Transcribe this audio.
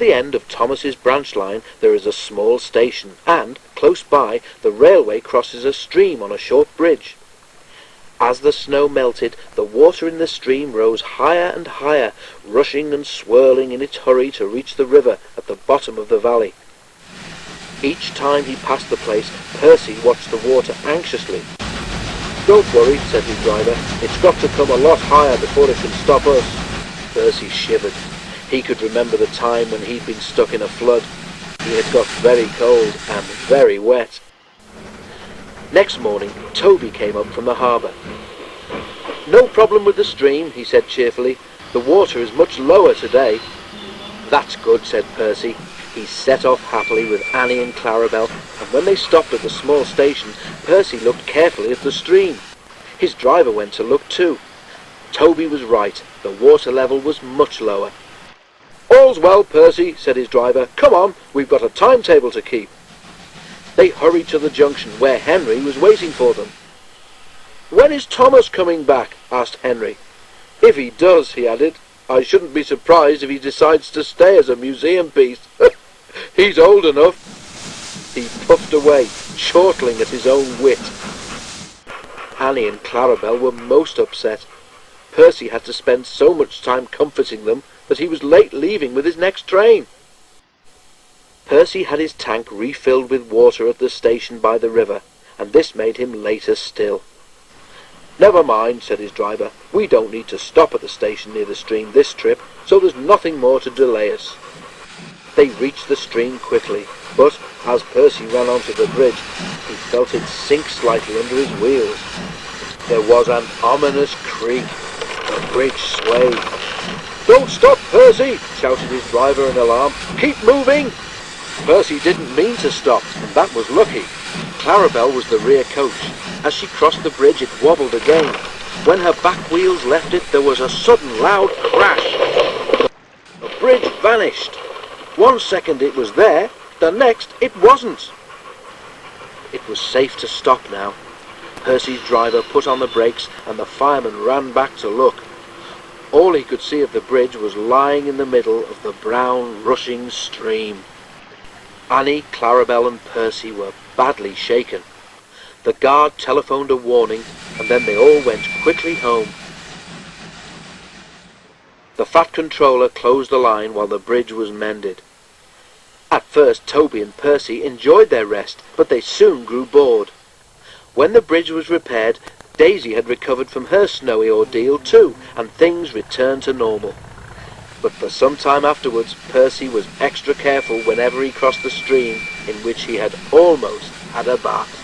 the end of Thomas's branch line there is a small station, and, close by, the railway crosses a stream on a short bridge. As the snow melted, the water in the stream rose higher and higher, rushing and swirling in its hurry to reach the river at the bottom of the valley. Each time he passed the place, Percy watched the water anxiously. "Don't worry," said his driver. "It's got to come a lot higher before it can stop us." Percy shivered. He could remember the time when he'd been stuck in a flood. He had got very cold and very wet. Next morning, Toby came up from the harbour. "No problem with the stream," he said cheerfully. "The water is much lower today." "That's good," said Percy. He set off happily with Annie and Clarabel, and when they stopped at the small station, Percy looked carefully at the stream. His driver went to look too. Toby was right. The water level was much lower. "All's well, Percy," said his driver. "Come on, we've got a timetable to keep." They hurried to the junction, where Henry was waiting for them. "When is Thomas coming back?" asked Henry. "If he does," he added, "I shouldn't be surprised if he decides to stay as a museum piece. He's old enough." He puffed away, chortling at his own wit. Annie and Clarabel were most upset. Percy had to spend so much time comforting them that he was late leaving with his next train. Percy had his tank refilled with water at the station by the river, and this made him later still. "Never mind," said his driver. "We don't need to stop at the station near the stream this trip, so there's nothing more to delay us." They reached the stream quickly, but as Percy ran onto the bridge, he felt it sink slightly under his wheels. There was an ominous creak. The bridge swayed. "Don't stop, Percy!" shouted his driver in alarm. "Keep moving!" Percy didn't mean to stop, and that was lucky. Clarabel was the rear coach. As she crossed the bridge, it wobbled again. When her back wheels left it, there was a sudden loud crash. The bridge vanished. 1 second it was there, the next it wasn't. It was safe to stop now. Percy's driver put on the brakes, and the fireman ran back to look. All he could see of the bridge was lying in the middle of the brown, rushing stream. Annie, Clarabel and Percy were badly shaken. The guard telephoned a warning, and then they all went quickly home. The Fat Controller closed the line while the bridge was mended. At first Toby and Percy enjoyed their rest, but they soon grew bored. When the bridge was repaired, Daisy had recovered from her snowy ordeal too, and things returned to normal. But for some time afterwards, Percy was extra careful whenever he crossed the stream in which he had almost had a bath.